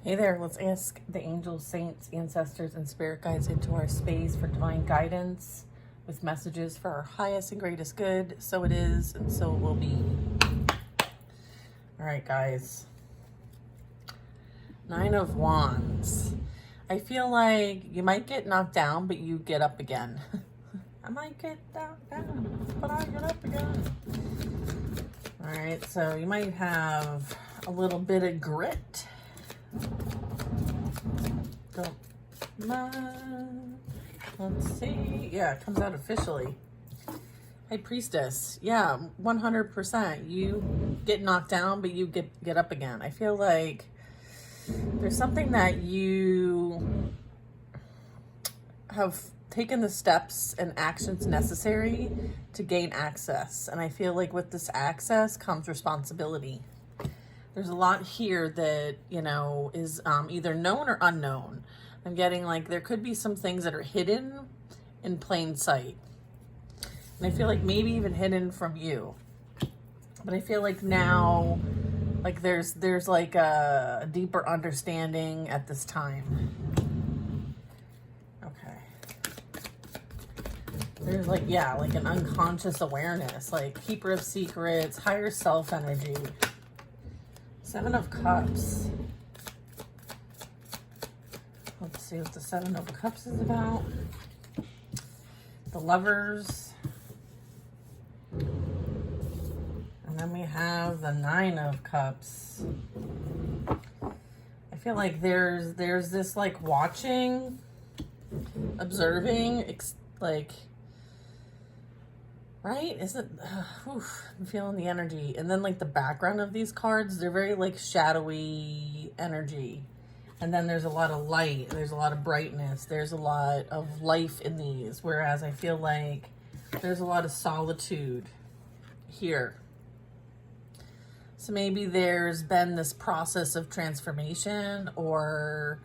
Hey there, let's ask the angels, saints, ancestors, and spirit guides into our space for divine guidance with messages for our highest and greatest good. So it is, and so it will be. All right, guys. Nine of Wands. I feel like you might get knocked down, but you get up again. I might get knocked down, but I get up again. All right, so you might have a little bit of grit. Don't mind. Let's see. Yeah, it comes out officially. High Priestess. Yeah, 100%. You get knocked down, but you get up again. I feel like there's something that you have taken the steps and actions necessary to gain access. And I feel like with this access comes responsibility. There's a lot here that, is either known or unknown. I'm getting like there could be some things that are hidden in plain sight. And I feel like maybe even hidden from you. But I feel like now, like there's like a deeper understanding at this time. Okay. There's like, yeah, like an unconscious awareness, like keeper of secrets, higher self energy. Seven of Cups. Let's see what the Seven of Cups is about. The Lovers. And then we have the Nine of Cups. I feel like there's this like watching, observing, like, right? Is it? I'm feeling the energy. And then like the background of these cards, they're very like shadowy energy. And then there's a lot of light. There's a lot of brightness. There's a lot of life in these. Whereas I feel like there's a lot of solitude here. So maybe there's been this process of transformation, or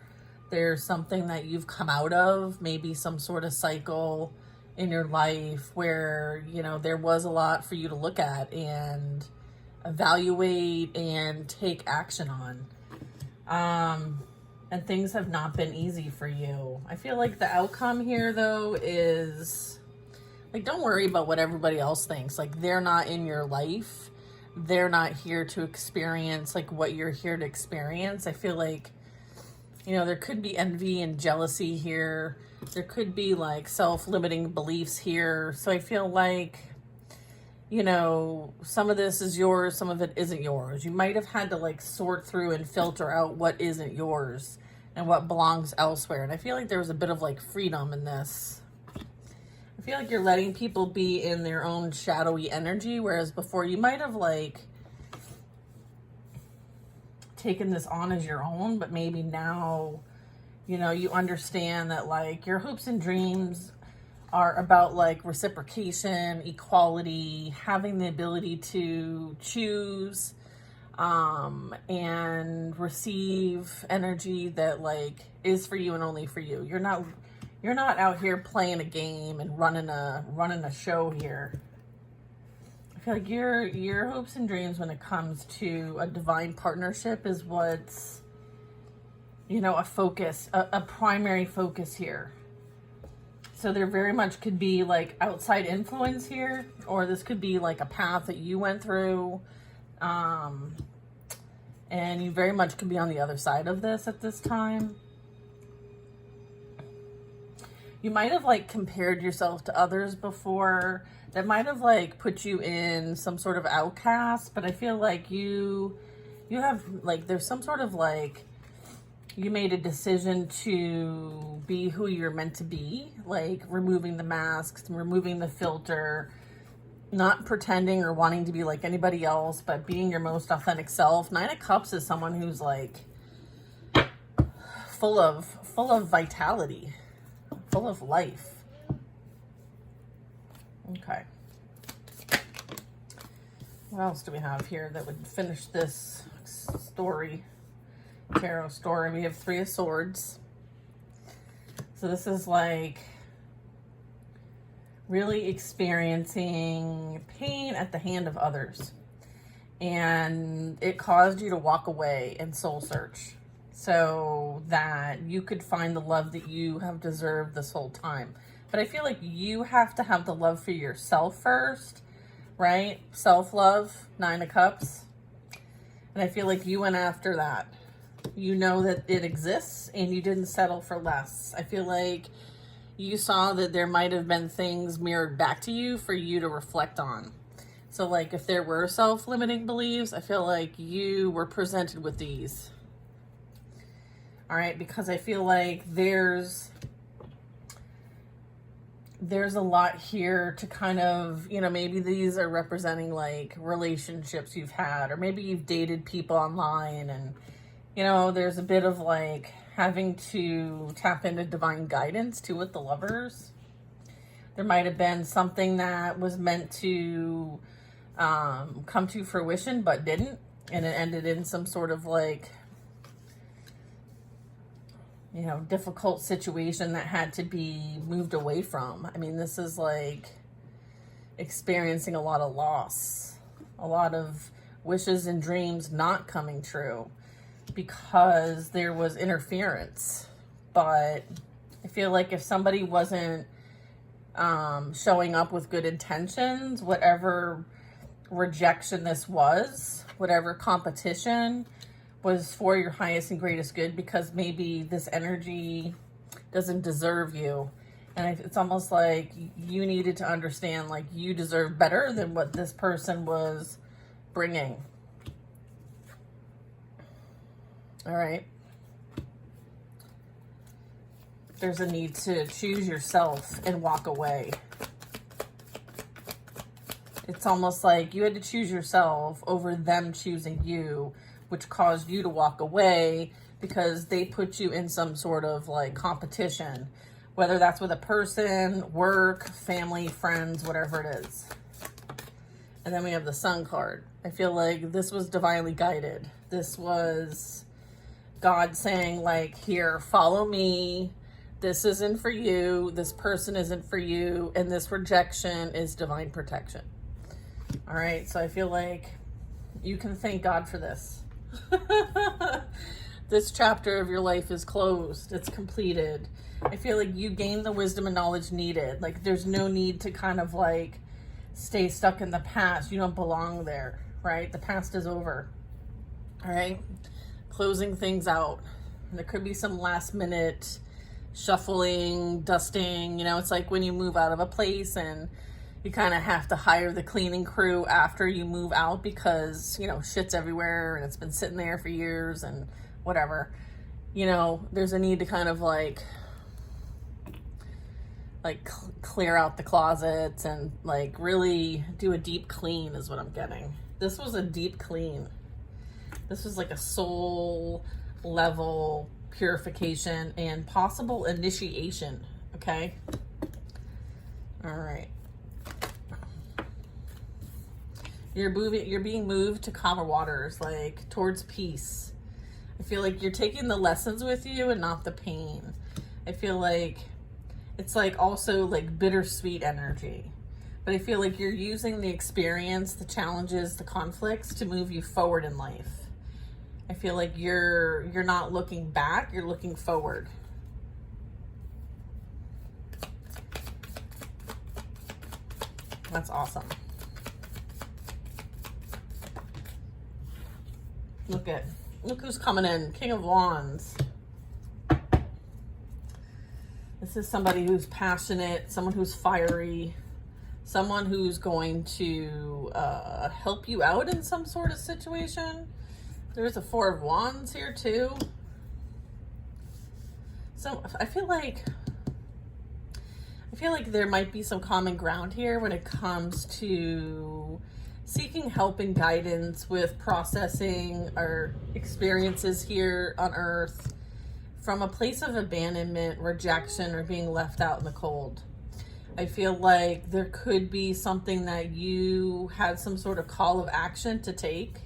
there's something that you've come out of, maybe some sort of cycle in your life where, there was a lot for you to look at and evaluate and take action on. And things have not been easy for you. I feel like the outcome here, though, is like, don't worry about what everybody else thinks. Like, they're not in your life. They're not here to experience like what you're here to experience. I feel like, there could be envy and jealousy here. There could be like self-limiting beliefs here. So I feel like, some of this is yours, some of it isn't yours. You might have had to like sort through and filter out what isn't yours and what belongs elsewhere. And I feel like there was a bit of like freedom in this. I feel like you're letting people be in their own shadowy energy, whereas before you might have like taken this on as your own, but maybe now, you understand that like your hopes and dreams are about like reciprocation, equality, having the ability to choose and receive energy that like is for you and only for you. You're not out here playing a game and running a show here. I feel like your hopes and dreams when it comes to a divine partnership is what's, a focus, a primary focus here. So there very much could be like outside influence here, or this could be like a path that you went through. And you very much could be on the other side of this at this time. You might have like compared yourself to others before that might have like put you in some sort of outcast, but I feel like you have like, there's some sort of like, you made a decision to be who you're meant to be, like removing the masks, removing the filter, not pretending or wanting to be like anybody else, but being your most authentic self. Nine of Cups is someone who's like full of vitality, full of life. Okay. What else do we have here that would finish this story? Tarot story. We have Three of Swords. So this is like really experiencing pain at the hand of others. And it caused you to walk away and soul search. so that you could find the love that you have deserved this whole time. But I feel like you have to have the love for yourself first, right? Self-love, 9 of Cups. And I feel like you went after that. You know that it exists and you didn't settle for less. I feel like you saw that there might have been things mirrored back to you for you to reflect on. So like if there were self-limiting beliefs, I feel like you were presented with these. All right, because I feel like there's a lot here to kind of, you know, maybe these are representing like relationships you've had, or maybe you've dated people online, and, you know, there's a bit of like having to tap into divine guidance too with the Lovers. There might have been something that was meant to come to fruition but didn't, and it ended in some sort of like, you know, difficult situation that had to be moved away from. I mean, this is like experiencing a lot of loss, a lot of wishes and dreams not coming true because there was interference. But I feel like if somebody wasn't showing up with good intentions, whatever rejection this was, whatever competition, was for your highest and greatest good, because maybe this energy doesn't deserve you. And it's almost like you needed to understand, like, you deserve better than what this person was bringing. All right. There's a need to choose yourself and walk away. It's almost like you had to choose yourself over them choosing you, which caused you to walk away because they put you in some sort of like competition, whether that's with a person, work, family, friends, whatever it is. And then we have the Sun card. I feel like this was divinely guided. This was God saying like, here, follow me. This isn't for you. This person isn't for you. And this rejection is divine protection. All right. So I feel like you can thank God for this. This chapter of your life is closed. It's completed. I feel like you gained the wisdom and knowledge needed. Like there's no need to kind of like stay stuck in the past. You don't belong there, right? The past is over. All right. Closing things out. There could be some last minute shuffling, dusting. You know, it's like when you move out of a place and you kind of have to hire the cleaning crew after you move out because, you know, shit's everywhere and it's been sitting there for years and whatever. You know, there's a need to kind of like clear out the closets and like really do a deep clean is what I'm getting. This was a deep clean. This was like a soul level purification and possible initiation. Okay. All right. You're being moved to calmer waters, like towards peace. I feel like you're taking the lessons with you and not the pain. I feel like it's like also like bittersweet energy, but I feel like you're using the experience, the challenges, the conflicts to move you forward in life. I feel like you're not looking back, you're looking forward. That's awesome. Look who's coming in. King of Wands. This is somebody who's passionate, someone who's fiery, someone who's going to help you out in some sort of situation. There's a Four of Wands here too. So I feel like there might be some common ground here when it comes to seeking help and guidance with processing our experiences here on Earth from a place of abandonment, rejection, or being left out in the cold. I feel like there could be something that you had some sort of call of action to take,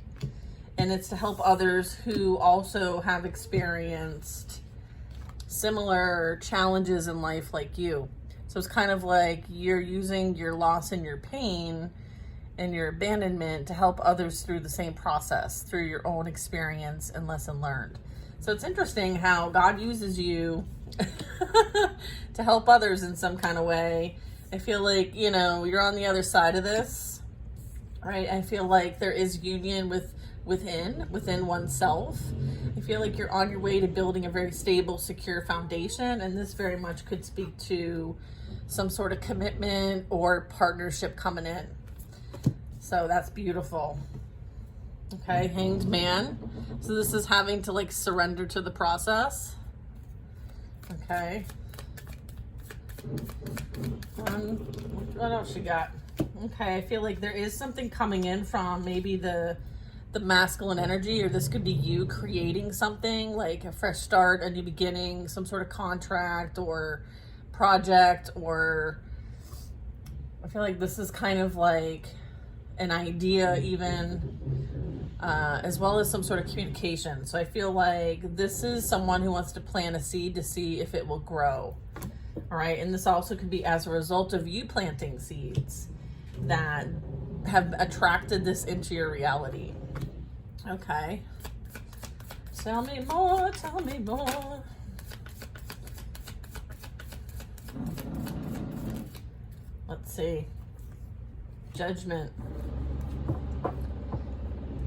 and it's to help others who also have experienced similar challenges in life like you. So it's kind of like you're using your loss and your pain and your abandonment to help others through the same process, through your own experience and lesson learned. So it's interesting how God uses you to help others in some kind of way. I feel like, you know, you're on the other side of this, right? I feel like there is union within oneself. I feel like you're on your way to building a very stable, secure foundation, and this very much could speak to some sort of commitment or partnership coming in. So that's beautiful. Okay, Hanged Man. So this is having to like surrender to the process. Okay. What else you got? Okay, I feel like there is something coming in from maybe the masculine energy, or this could be you creating something like a fresh start, a new beginning, some sort of contract or project, or I feel like this is kind of like an idea even, as well as some sort of communication. So I feel like this is someone who wants to plant a seed to see if it will grow. All right, and this also could be as a result of you planting seeds that have attracted this into your reality. Okay. Tell me more, tell me more. Let's see. Judgment.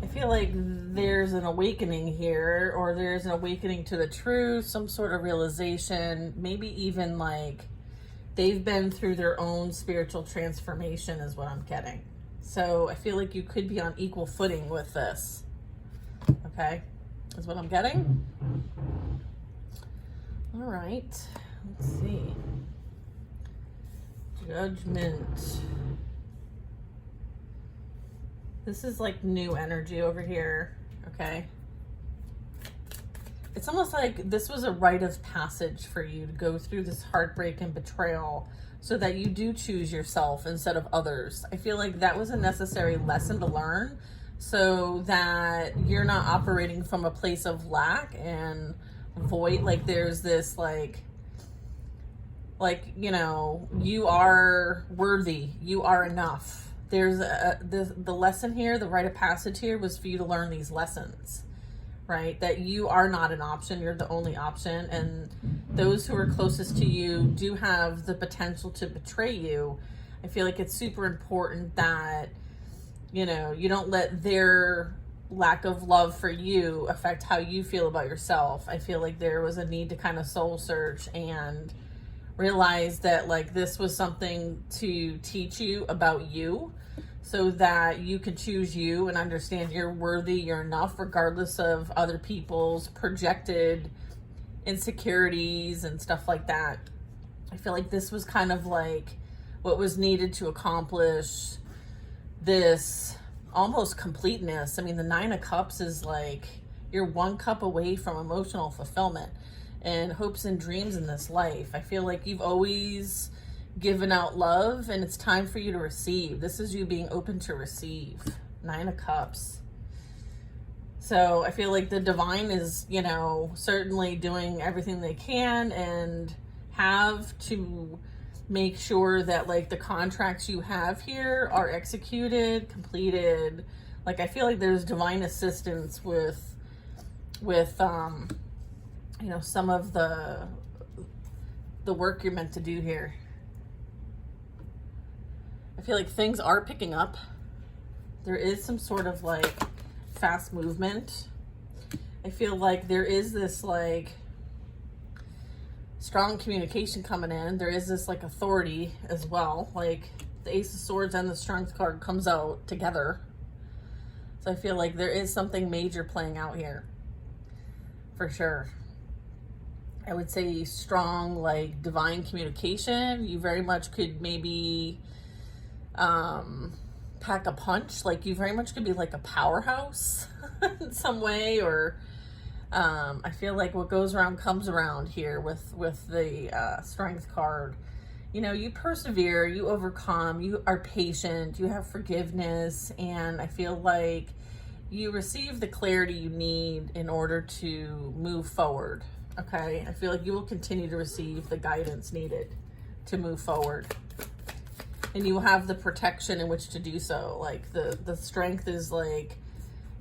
I feel like there's an awakening here, or there's an awakening to the truth, some sort of realization, maybe even like they've been through their own spiritual transformation is what I'm getting. So I feel like you could be on equal footing with this. Okay, is what I'm getting. All right, let's see. Judgment. This is like new energy over here, okay? It's almost like this was a rite of passage for you to go through this heartbreak and betrayal so that you do choose yourself instead of others. I feel like that was a necessary lesson to learn so that you're not operating from a place of lack and void. Like there's this like, you know, you are worthy, you are enough. There's the lesson here, the rite of passage here was for you to learn these lessons, right? That you are not an option, you're the only option, and those who are closest to you do have the potential to betray you. I feel like it's super important that, you know, you don't let their lack of love for you affect how you feel about yourself. I feel like there was a need to kind of soul search and realize that like this was something to teach you about you so that you can choose you and understand you're worthy, you're enough, regardless of other people's projected insecurities and stuff like that. I feel like this was kind of like what was needed to accomplish this almost completeness. I mean, the Nine of Cups is like you're one cup away from emotional fulfillment and hopes and dreams in this life. I feel like you've always given out love and it's time for you to receive. This is you being open to receive. Nine of Cups. So I feel like the divine is, you know, certainly doing everything they can and have to make sure that like the contracts you have here are executed, completed. Like I feel like there's divine assistance with you know, some of the work you're meant to do here. I feel like things are picking up. There is some sort of like fast movement. I feel like there is this like strong communication coming in. There is this like authority as well. Like the Ace of Swords and the Strength card comes out together. So I feel like there is something major playing out here. For sure. I would say strong, like divine communication. You very much could maybe pack a punch. Like you very much could be like a powerhouse in some way, or I feel like what goes around comes around here with the Strength card. You know, you persevere, you overcome, you are patient, you have forgiveness, and I feel like you receive the clarity you need in order to move forward. Okay, I feel like you will continue to receive the guidance needed to move forward. And you will have the protection in which to do so. Like the strength is like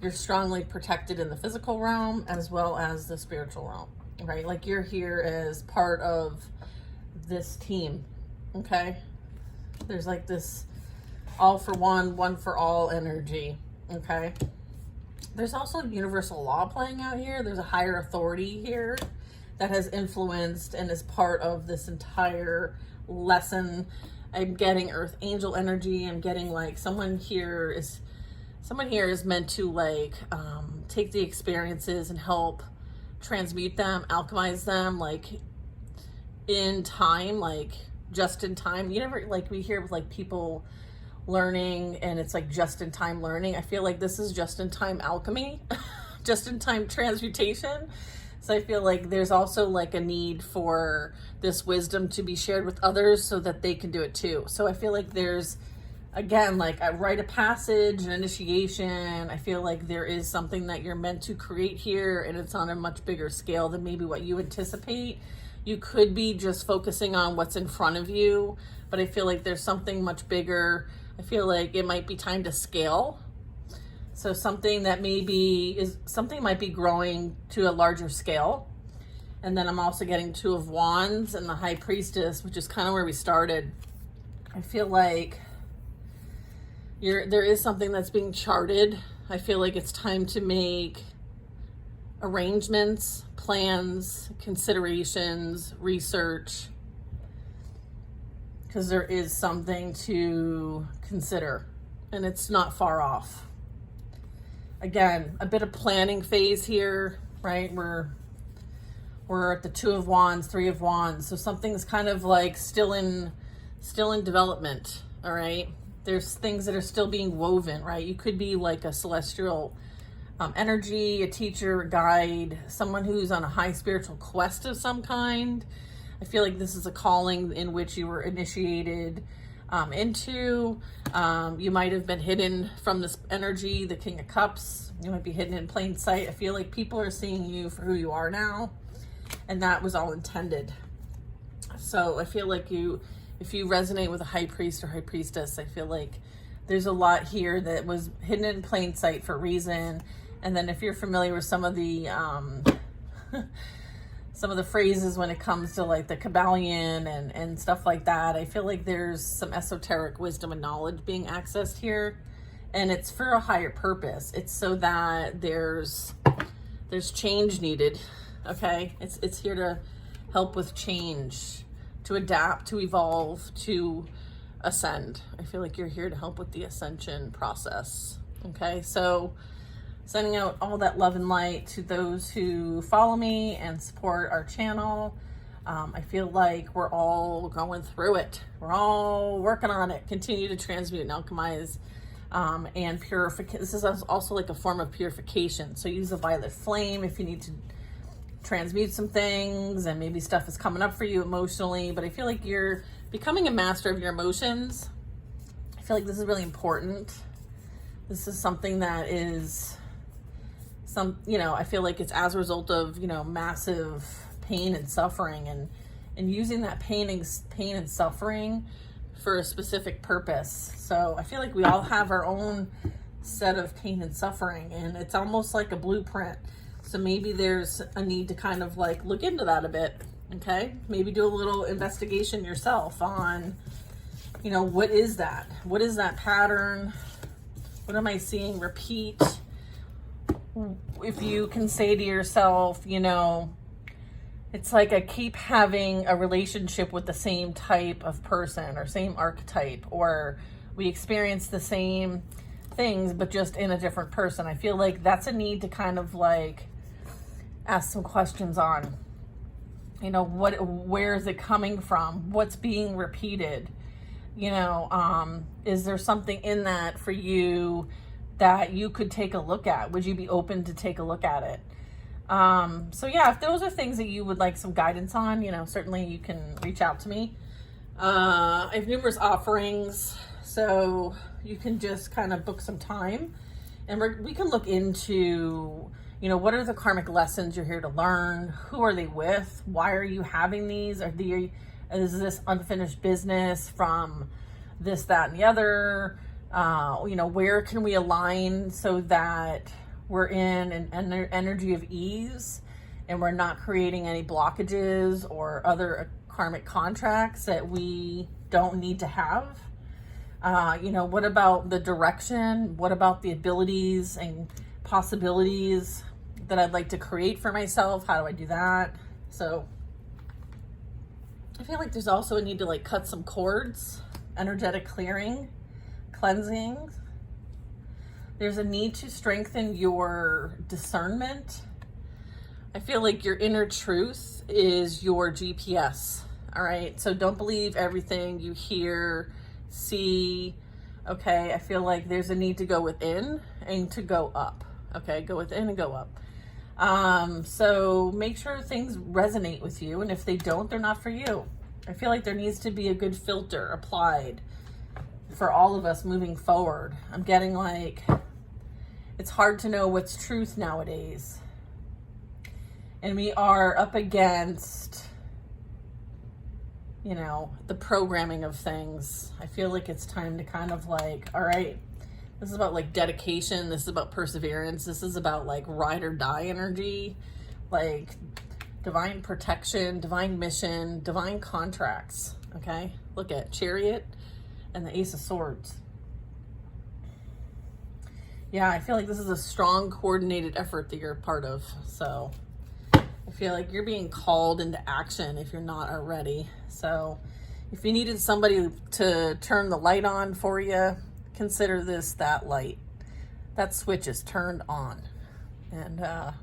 you're strongly protected in the physical realm as well as the spiritual realm, right? Like you're here as part of this team, okay? There's like this all for one, one for all energy, okay? There's also universal law playing out here. There's a higher authority here that has influenced and is part of this entire lesson. I'm getting earth angel energy. I'm getting like someone here is meant to like take the experiences and help transmute them, alchemize them, like in time, like just in time. You never, like we hear with like people learning and it's like just in time learning. I feel like this is just in time alchemy, just in time transmutation. So I feel like there's also like a need for this wisdom to be shared with others so that they can do it too. So I feel like there's, again, like a rite of passage, an initiation. I feel like there is something that you're meant to create here, and it's on a much bigger scale than maybe what you anticipate. You could be just focusing on what's in front of you, but I feel like there's something much bigger. I feel like it might be time to scale. So something that might be growing to a larger scale. And then I'm also getting Two of Wands and the High Priestess, which is kind of where we started. I feel like there is something that's being charted. I feel like it's time to make arrangements, plans, considerations, research, because there is something to consider and it's not far off. Again, a bit of planning phase here, right? We're at the Two of Wands, Three of Wands. So something's kind of like still in development, all right? There's things that are still being woven, right? You could be like a celestial energy, a teacher, a guide, someone who's on a high spiritual quest of some kind. I feel like this is a calling in which you were initiated into. You might have been hidden from this energy, the King of Cups. You might be hidden in plain sight. I feel like people are seeing you for who you are now, and that was all intended. So I feel like if you resonate with a high priest or high priestess, I feel like there's a lot here that was hidden in plain sight for a reason. And then if you're familiar with some of the phrases when it comes to like the Kabbalion and stuff like that, I feel like there's some esoteric wisdom and knowledge being accessed here, and it's for a higher purpose. It's so that there's change needed. Okay, it's here to help with change, to adapt, to evolve, to ascend. I feel like you're here to help with the ascension process. Okay, so sending out all that love and light to those who follow me and support our channel. I feel like we're all going through it. We're all working on it. Continue to transmute and alchemize and purify. This is also like a form of purification. So use the violet flame if you need to transmute some things, and maybe stuff is coming up for you emotionally, but I feel like you're becoming a master of your emotions. I feel like this is really important. This is something that is I feel like it's as a result of, massive pain and suffering, and using that pain and suffering for a specific purpose. So I feel like we all have our own set of pain and suffering, and it's almost like a blueprint. So maybe there's a need to kind of like look into that a bit, okay? Maybe do a little investigation yourself on, what is that? What is that pattern? What am I seeing repeat? If you can say to yourself, it's like I keep having a relationship with the same type of person or same archetype, or we experience the same things, but just in a different person. I feel like that's a need to kind of like ask some questions on, where is it coming from? What's being repeated? Is there something in that for you that you could take a look at? Would you be open to take a look at it? So yeah, if those are things that you would like some guidance on, certainly you can reach out to me. I have numerous offerings, so you can just kind of book some time, and we can look into, what are the karmic lessons you're here to learn? Who are they with? Why are you having these? Is this unfinished business from this, that, and the other? Where can we align so that We're in an energy of ease, and we're not creating any blockages or other karmic contracts that we don't need to have. You know, what about the direction? What about the abilities and possibilities that I'd like to create for myself? How do I do that? So I feel like there's also a need to like cut some cords, energetic clearing, cleansing. There's a need to strengthen your discernment. I feel like your inner truth is your GPS. All right. So don't believe everything you hear, see. Okay. I feel like there's a need to go within and to go up. Okay. Go within and go up. So make sure things resonate with you. And if they don't, they're not for you. I feel like there needs to be a good filter applied for all of us moving forward. I'm getting like, it's hard to know what's truth nowadays. And we are up against, you know, the programming of things. I feel like it's time to kind of like, all right, this is about like dedication. This is about perseverance. This is about like ride or die energy, like divine protection, divine mission, divine contracts. Okay. Look at Chariot and the Ace of Swords. Yeah. I feel like this is a strong coordinated effort that you're a part of. So I feel like you're being called into action if you're not already. So if you needed somebody to turn the light on for you, consider this that light. That switch is turned on. And I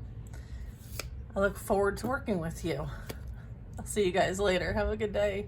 look forward to working with you. I'll see you guys later. Have a good day.